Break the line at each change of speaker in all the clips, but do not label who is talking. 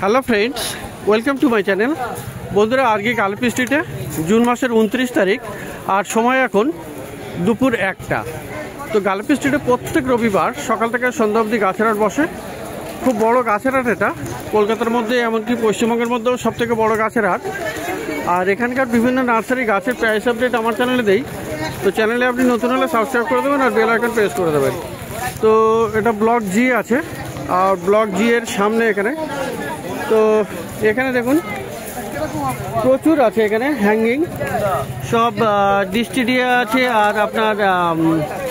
Hello friends, welcome to my channel. বন্ধুরা, আজকে গালপি স্ট্রিটে জুন মাসের 29 তারিখ আর সময় এখন দুপুর 1টা। তো গালপি স্ট্রিটে প্রত্যেক রবিবার সকাল থেকে সন্ধ্যা অবধি গাছের হাট বসে। খুব বড় গাছের হাট এটা, কলকাতার মধ্যে এমনকি পশ্চিমবঙ্গের মধ্যেও সবথেকে বড় গাছের হাট। আর এখানকার বিভিন্ন নার্সারি গাছের প্রাইস আপডেট আমার চ্যানেলে দেই। তো চ্যানেলে আপনি নতুন হলে সাবস্ক্রাইব করে দেবেন আর বেল আইকন প্রেস করে দেবেন। তো এটা ব্লক জি আছে, আর ব্লক জি এর সামনে এখানে। তো এখানে দেখুন প্রচুর আছে, এখানে হ্যাঙ্গিং সব ডিস্টিডিয়া আছে আর আপনার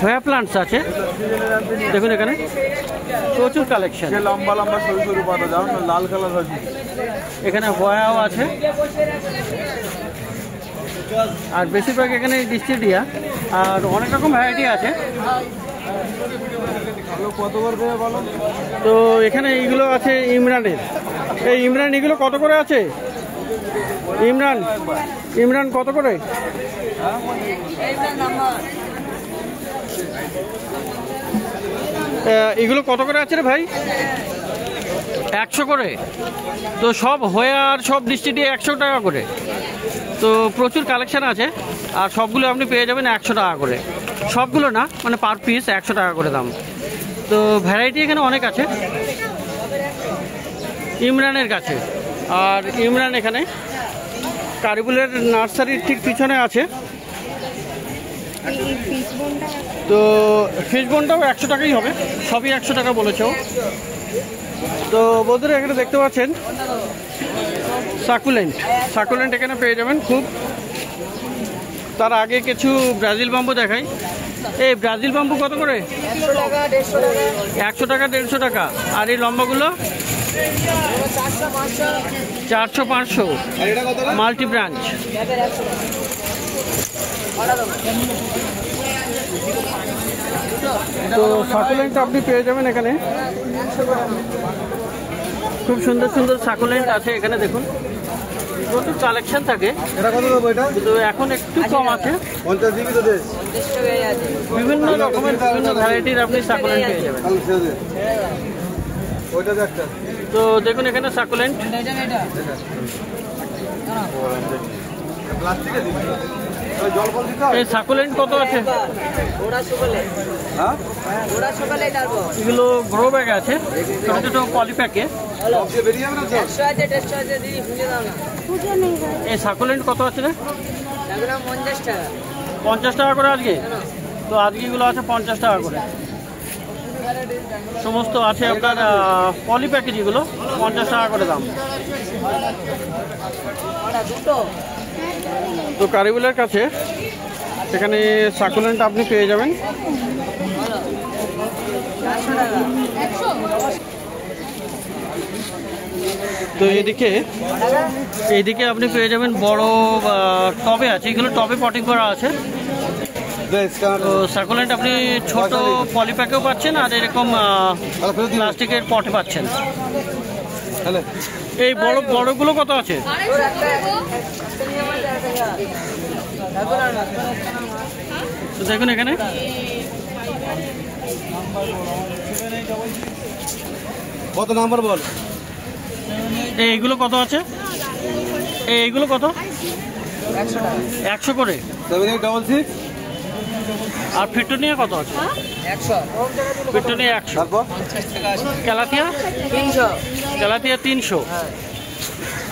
হোয়া প্লান্টস আছে। দেখুন এখানে প্রচুর কালেকশন,
লম্বা লম্বা সরু সরু পাতা যাও না, লাল কালার আছে।
এখানে হোয়াও আছে আর বেশিরভাগ এখানে ডিস্টিডিয়া আর অনেক রকম ভ্যারাইটি আছে। তো এখানে এইগুলো আছে ইমরানের। এই ইমরান, এগুলো কত করে আছে? ইমরান কত করে? এগুলো কত করে আছে রে ভাই? 100 করে। তো সব হয়ে আর সব ডিস্ট্রিক্টে 100 টাকা করে। তো প্রচুর কালেকশন আছে আর সবগুলো আপনি পেয়ে যাবেন 100 টাকা করে। সবগুলো না, মানে পার পিস 100 টাকা করে দাম। তো ভ্যারাইটি এখানে অনেক আছে ইমরানের কাছে। আর ইমরান এখানে কারিবুলের নার্সারির ঠিক পিছনে আছে। তো ফিশ বোনটাও 100 টাকাই হবে, সবই 100 টাকা বলেছেও। তো বন্ধুরা, এখানে দেখতে পাচ্ছেন সাকুলেন্ট এখানে পেয়ে যাবেন খুব। তার আগে কিছু ব্রাজিল বাম্বু দেখাই। এই ব্রাজিল বাম্বু কত করে? 100 টাকা 150 টাকা। আর এই লম্বাগুলো 400-500 মাল্টি ব্রাঞ্চ। তো সাকুলেন্ট আপনি পেয়ে যাবেন এখানে, খুব সুন্দর সুন্দর সাকুলেন্ট আছে এখানে। দেখুন প্রচুর কালেকশন থাকে, কিন্তু এখন একটু কম আছে। বিভিন্ন রকমের বিভিন্ন ভ্যারাইটির আপনি সাকুলেন্ট পেয়ে যাবেন। তো দেখুন এখানে সাকুলেন্ট। এই সাকুলেন্ট কত আছে? এগুলো গ্রো ব্যাগ আছে, ছোট ছোট পলিপ্যাকে। এই সাকুলেন্ট কত আছে রে? 50 টাকা করে আজকে। তো আজকে এগুলো আছে 50 টাকা করে। সমস্ত আছে আপনার পলিপ্যাকে, যেগুলো 50 টাকা করে দাম। তো কারিবুলের কাছে এখানে সাকুলেন্ট আপনি পেয়ে যাবেন। তো এইদিকে আপনি পেয়ে যাবেন বড় টবে আছে, এগুলো টবে পটিং করা আছে। তো সাকুলেন্ট আপনি ছোট পলিপ্যাকেও পাচ্ছেন আর এরকম প্লাস্টিকের পটে পাচ্ছেন। এই বড়গুলো কত আছে? তো দেখুন এখানে
কত নাম্বার বল।
এইগুলো কত আছে? এইগুলো কত? 100 করে।
7866।
আর ফিটুনিয়া কত আছে?
100।
ফিটুনিয়া 100। ক্যালাথিয়া
300।
ক্যালাথিয়া 300।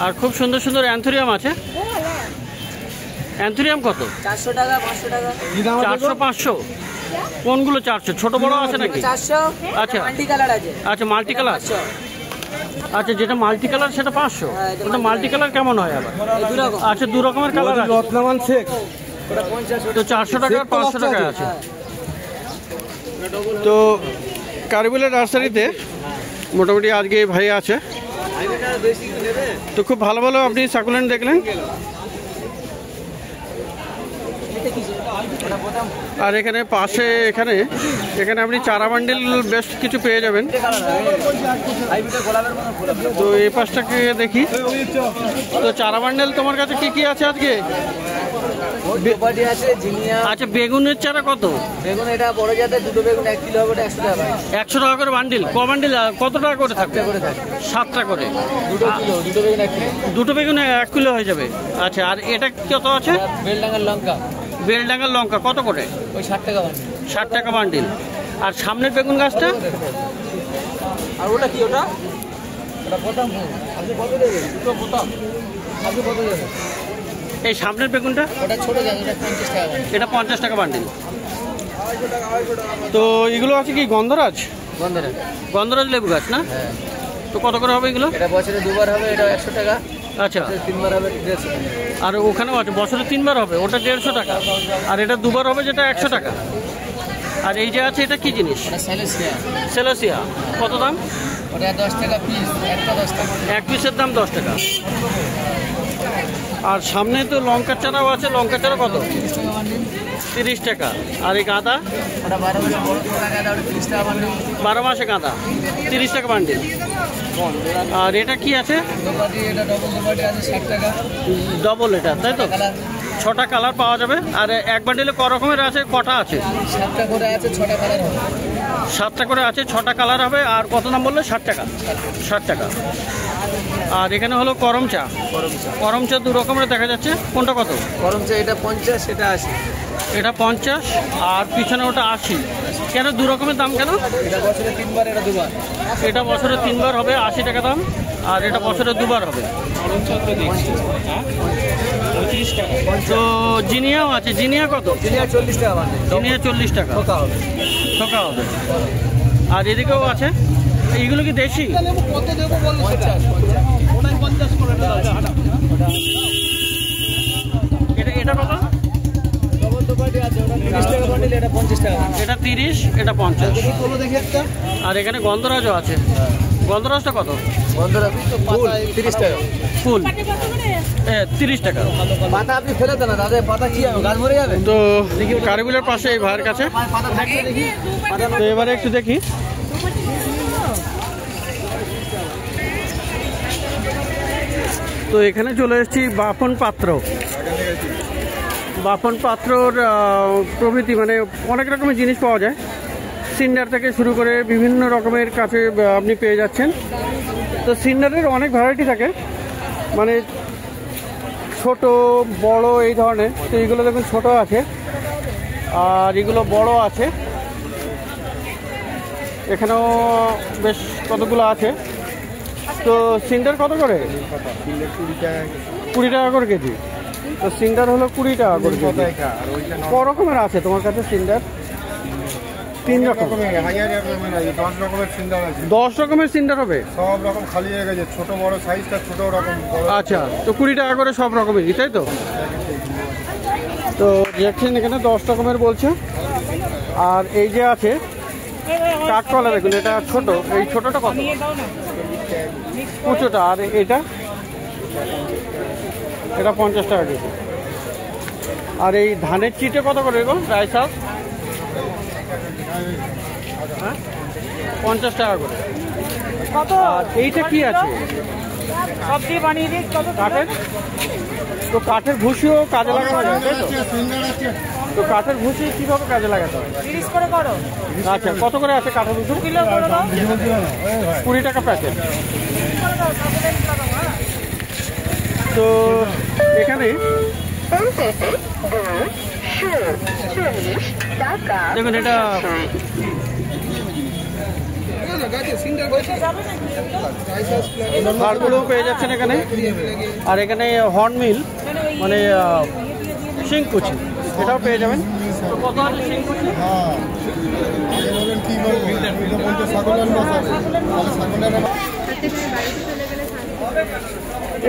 আর খুব সুন্দর সুন্দর অ্যান্থোরিয়াম আছে। অ্যান্থোরিয়াম কত?
400 টাকা 500 টাকা।
400-500। কোনগুলো 400? ছোট বড় আছে নাকি?
400।
আচ্ছা,
মাল্টি কালার আছে।
আচ্ছা মাল্টি কালার। আচ্ছা, যেটা মাল্টি কালার সেটা 500। ওটা মাল্টি কালার কেমন হয় আবার? আচ্ছা, দু রকমের কালার আছে।
রত্নামান শেখ
তো 400 টাকা 500 টাকা আছে। তো কারিবুলের নার্সারিতে মোটামুটি আজকে ভাই আছে। তো খুব ভালো ভালো আপনি সাকুলেন্ট দেখলেন। আর এখানে পাশে এখানে আপনি চারা বান্ডিল বেশ কিছু পেয়ে যাবেন। তো এই পাশটাকে দেখি। তো চারা বান্ডেল তোমার কাছে কি কি আছে আজকে?
কোপাটি আছে জিনিয়া।
আচ্ছা, বেগুনের চারা কত?
বেগুন এটা বড় জাতের, দুটো বেগুন 1 কিলো হবে, 100 টাকা।
100 টাকা করে বান্ডিল। ক বান্ডিল কত টাকা করে থাকবে?
7 করে থাকে।
7টা করে।
দুটো কিলো, দুটো বেগুন 1 কিলো।
দুটো বেগুন 1 কিলো হয়ে যাবে। আচ্ছা, আর এটা কত আছে?
বেলডাঙ্গার লঙ্কা।
বেলডাঙ্গার লঙ্কা কত করে?
ওই 60 টাকা বান্ডিল।
60 টাকা বান্ডিল। আর সামনের বেগুন গাছটা?
আর ওটা কি? ওটা প্রথম। আপনি কত দেবেন? দুটো প্রথম। আপনি কত দেবেন?
এই সামনের বেগুনটা?
ওটা ছোট জাত, ওটা 50 টাকা বান্ডিল।
এটা 50 টাকা বান্ডিল। তো এগুলো আছে কি গন্ধরাজ?
গন্ধরাজ।
গন্ধরাজ লেবু গাছ না?
হ্যাঁ।
তো কত করে হবে এগুলো?
এটা বছরে দুবার হবে, এটা 100 টাকা।
আচ্ছা।
3বার হবে 150 টাকা।
আর ওখানেও আছে বছরে 3বার হবে, ওটা 150 টাকা। আর এটা দুবার হবে, যেটা 100 টাকা। আর এই যে আছে, এটা কি জিনিস?
ওটা সেলেসিয়া।
সেলেসিয়া কত দাম?
ওটা 10 টাকা পিস, একটা 10 টাকা।
এক পিসের দাম 10 টাকা। আর সামনে তো লঙ্কার চারাও আছে, লঙ্কার চারা কত?
30 টাকা বান্ডিল।
30 টাকা। আর এই গাঁদা?
ওটা 12 মাসে বড় টাকা, ওটা 30 টাকা বান্ডিল।
12 মাসে গাঁদা 30 টাকা বান্ডিল। আর এটা কি আছে?
দোপাটি, এটা ডবল দোপাটি আছে 60 টাকা।
ডবল, এটা তাই তো?
কালার
6টা কালার পাওয়া যাবে। আর এক বান্ডিলে ক রকমের আছে, কটা আছে?
7টা করে আছে, 6টা কালার হবে।
7টা করে আছে, 6টা কালার হবে। আর কত দাম বললে? 60 টাকা। 60 টাকা। আর এখানে হলো করম চা। করম চা 2 রকমের দেখা যাচ্ছে, কোনটা কত?
গরম চা এটা 50, এটা 80।
এটা 50 আর পিছনে ওটা 80। কেন 2 রকমের দাম কেন?
এটা বছরে 3বার, এটা 2বার।
এটা বছরে 3বার হবে, 80 টাকা দাম। আর এটা বছরে 2বার হবে। তো জিনিয়াও আছে। জিনিয়া কত?
জিনিয়া 40 টাকা বান্ডিল।
জিনিয়া 40 টাকা।
ঠোকা হবে।
ঠোকা হবে। আর এদিকেও আছে। এইগুলো কি দেশি?
কত দেবো বল? 50। ওটাই 50 করে দাও।
এটা কত?
ডবল দোপাটি আছে, ওটা 30 টাকা বান্ডিল, এটা 50 টাকা।
এটা 30, এটা 50।
দেখি তোলো, দেখি একটা।
আর এখানে গন্ধরাজও আছে। গন্ধরাজটা কত?
বন্ধুরা ফুল 30 টাকা।
ফুল 30 টাকা।
পাতা আপনি ফেলে দেন না দাদা, পাতা কি হবে? গাছ মরে যাবে।
তো কারিগুলের পাশে এই ভাইয়ের কাছে।
পাতা থাকবে দেখি।
তো এবারে একটু দেখি। তো এখানে চলে এসেছি বাপন পাত্র। বাপন পাত্রর প্রভৃতি মানে অনেক রকমের জিনিস পাওয়া যায়। সিন্ডার থেকে শুরু করে বিভিন্ন রকমের কাছে আপনি পেয়ে যাচ্ছেন। তো সিন্ডারের অনেক ভ্যারাইটি থাকে, মানে ছোট বড় এই ধরনের। তো এইগুলো দেখুন ছোট আছে, আর এগুলো বড় আছে। এখানেও বেশ কতগুলো আছে। তো সিন্ডার কত করে? 20 টাকা করে কেজি। তো সিন্ডার হলো 20 টাকা করে কেজি। ক রকমের আছে তোমার কাছে সিন্ডার? 3 রকম। 10 রকমের সিন্ডার হবে?
সব রকম খালি হয়ে গেছে, ছোট বড় সাইজটা, ছোট রকম।
আচ্ছা, তো 20 টাকা করে সব রকমেরই, তাই তো? তো দেখছেন এখানে 10 রকমের বলছে। আর এই যে আছে কাঠকলা, দেখুন এটা ছোট। এই ছোটটা কত? কুচোটা। আর এটা? এটা 50 টাকা কেজি। আর এই ধানের চিটে কত করে গো? রাই শাক 50 টাকা করে। আর এইটা কি আছে?
সবজি বানিয়ে দিই কত?
কাঠের। তো কাঠের ভুসিও কাজে লাগানো যায়, তাই তো? তো কাঠের ভুসি কিভাবে কাজে লাগাতে হয়?
30 করে করো।
আচ্ছা, কত করে আছে কাঠের ভুসি?
কিলো করে দাও।
20 টাকা প্যাকেট। তো এখানে দেখুন এটা খাড়গুলোও পেয়ে যাচ্ছেন এখানে। আর এখানে হর্নমিল মানে শিংকুচি, এটাও পেয়ে যাবেন। তো কত আছে শিংকুচি?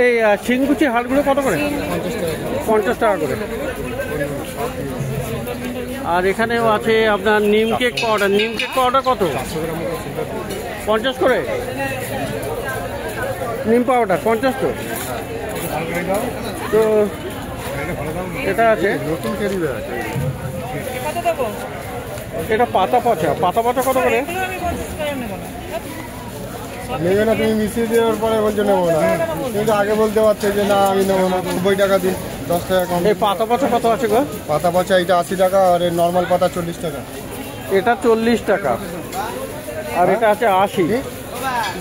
এই শিংকুচি হাড়গুলো কত করে? 50 টাকা করে। আর এখানেও আছে আপনার নিম কেক পাউডার। নিম কেক পাউডার কত? 50 করে। নিম পাউডার 50 তো। তো এটা আছে,
কত দেবো?
এটা পাতা পচা। পাতা পচা কত করে?
এগুলো আমি 50 টাকা নেব না।
নেবে না, তুমি মিশিয়ে দেওয়ার পরে বলছো নেবো না। তুমি তো আগে বলতে পারছো যে না আমি নেবো না, 90 টাকা দিন। 10 টাকা কম।
এই পাতা পচা কত আছে গো?
পাতা পচা এটা 80 টাকা, আর এই নর্মাল পাতা 40 টাকা।
এটা 40 টাকা, আর এটা আছে 80।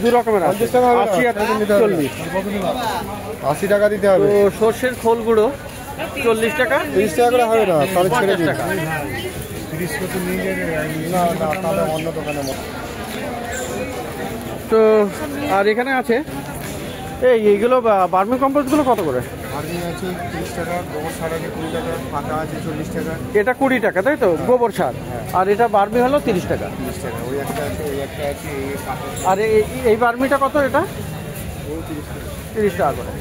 দু রকমের আছে,
50 টাকা হবে না,
80 আর 40।
80 টাকা দিতে হবে।
তো সর্ষের খোল গুঁড়ো 40 টাকা,
30 টাকা করে হবে না, তাহলে ছেড়ে
50
দিন।
টাকা।
30 কত নিয়ে যাবে? না না, তাহলে অন্য দোকানে মতো।
তো আর এখানে আছে এইগুলো বার্মি কম্পোস্টগুলো কত করে?
আর্মি আছে 30 টাকা, গোবর সার আছে 20 টাকা, পাতা আছে 40 টাকা।
এটা 20 টাকা, তাই তো? গোবর সার। আর এটা বার্মি হলো 30 টাকা।
30 টাকা, ওই একটা আছে, ওই একটা আছে, এই পাতা
আর এই বার্মিটা কত? এটা
ওই 30 টাকা।
30 টাকা করে।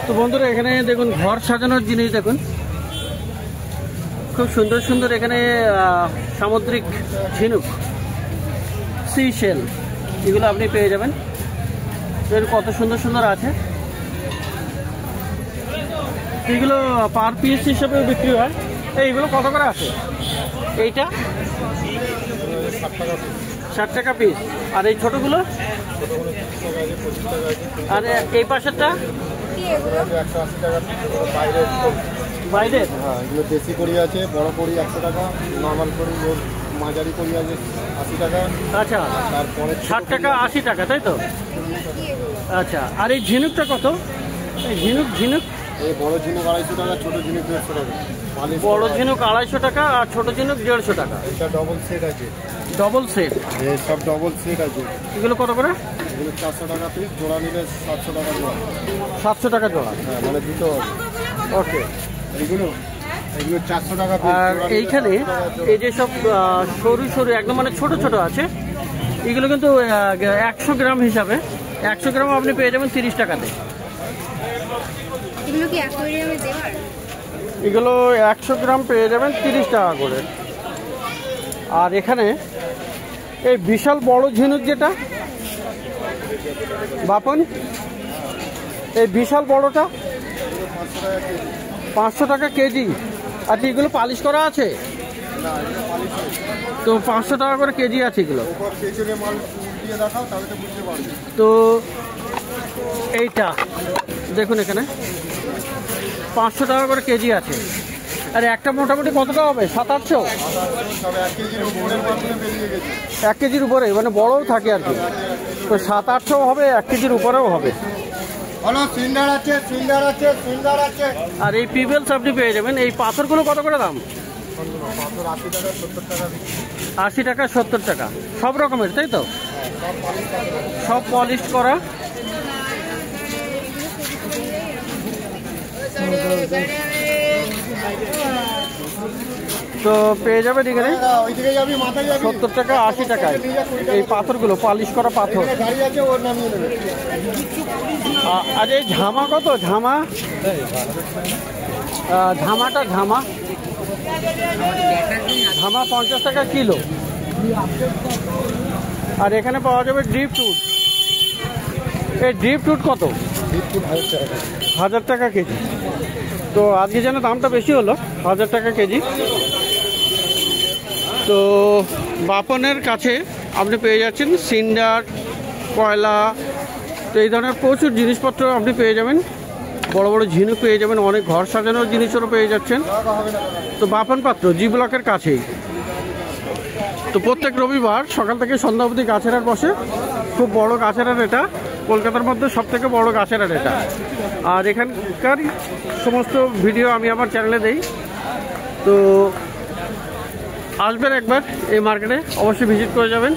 তো বন্ধুরা এখানে দেখুন ঘর সাজানোর জিনিস দেখুন, খুব সুন্দর সুন্দর এখানে সামুদ্রিক ঝিনুক, সি শেল, এগুলো আপনি পেয়ে যাবেন। এর কত সুন্দর সুন্দর আছে, এগুলো পার পিস হিসেবে বিক্রি হয়। এইগুলো কত করে আছে? এইটা 60 টাকা পিস, আর এই ছোটোগুলো? আর এই পাশেরটা
180 টাকা বাইরের।
বাইরের?
হ্যাঁ, এগুলো দেশি কড়ি আছে, বড় কড়ি 100 টাকা, নর্মাল কড়ি ওর মাঝারি কড়ি আছে 80 টাকা।
আচ্ছা,
তারপরে
60 টাকা 80 টাকা, তাই তো? আচ্ছা, আর এই ঝিনুকটা কত? এই ঝিনুক
এই বড় ঝিনুক 250 টাকা, ছোট ঝিনুক 150 টাকা।
বড় ঝিনুক 250 টাকা, আর ছোট ঝিনুক 150 টাকা।
এটা ডবল সেট আছে,
ডবল সেট?
এই সব ডবল সেট আছে।
এগুলো কত করে?
এগুলো 400 টাকা পিস, জোড়া নিলে 700 টাকা জোড়া।
700 টাকা জোড়া।
হ্যাঁ, মানে দুটো।
ওকে।
এগুলো 400 টাকা পিস।
আর এইখানে এই যে সব সরু সরু একদম মানে ছোট ছোট আছে, এগুলো কিন্তু 100 গ্রাম হিসাবে, 100 গ্রাম আপনি পেয়ে যাবেন 30 টাকাতে।
এগুলো কি অ্যাকোয়ারিয়ামে দেওয়ার?
এগুলো 100 গ্রাম পেয়ে যাবেন 30 টাকা করে। আর এখানে এই বিশাল বড় ঝিনুক যেটা বাপন, এই বিশাল বড়টা 500 টাকা কেজি। আচ্ছা, এগুলো পালিশ করা আছে? তো 500 টাকা করে কেজি আছে এগুলো।
মাল দিয়ে দেখাও, তাহলে তো বুঝতে পারবে।
তো এইটা দেখুন, এখানে 500 টাকা করে কেজি আছে। আর একটা মোটামুটি কতটা হবে? 700-800?
তবে 1 কেজির উপরে মাত্রা বেরিয়ে গেছে।
1 কেজির উপরে, মানে বড়ও থাকে আর কি। তো 700-800 হবে, 1 কেজির উপরেও হবে।
হলো সিন্ডার আছে, সিন্ডার আছে, সিন্ডার আছে।
আর এই পিবেলস আপনি পেয়ে যাবেন। এই পাথরগুলো কত করে দাম?
পাথর 80 টাকা, 70 টাকা।
80 টাকা, 70 টাকা, সব রকমের, তাই তো? সব পলিশ করা। তো পেয়ে যাবেন এখানে
ওইদিকে যাবি, মাথায় যাবি।
70 টাকা, 80 টাকায় এই পাথরগুলো, পালিশ করা পাথর।
গাড়ি আছে, ওর নামিয়ে নেবে।
আর এই ঝামা কত? ঝামা, ঝামাটা ঝামা 50 টাকা কিলো। আর এখানে পাওয়া যাবে ড্রিপউড। এই ড্রিপউড কত? 1000 টাকা কেজি। তো আজকে যেন দামটা বেশি হলো, 1000 টাকা কেজি। তো বাপনের কাছে আপনি পেয়ে যাচ্ছেন সিন্ডার, কয়লা, তো এই ধরনের প্রচুর জিনিসপত্র আপনি পেয়ে যাবেন। বড় বড় ঝিনুক পেয়ে যাবেন, অনেক ঘর সাজানোর জিনিসও পেয়ে যাচ্ছেন। তো বাপন পাত্র জি ব্লকের কাছেই। তো প্রত্যেক রবিবার সকাল থেকে সন্ধ্যা অবধি গাছের হাট বসে। খুব বড় গাছের হাট এটা, কলকাতার মধ্যে সবথেকে বড় গাছের হাট এটা। আর এখানকার সমস্ত ভিডিও আমি আমার চ্যানেলে দেই। তো আসবেন একবার এই মার্কেটে, অবশ্যই ভিজিট করে যাবেন।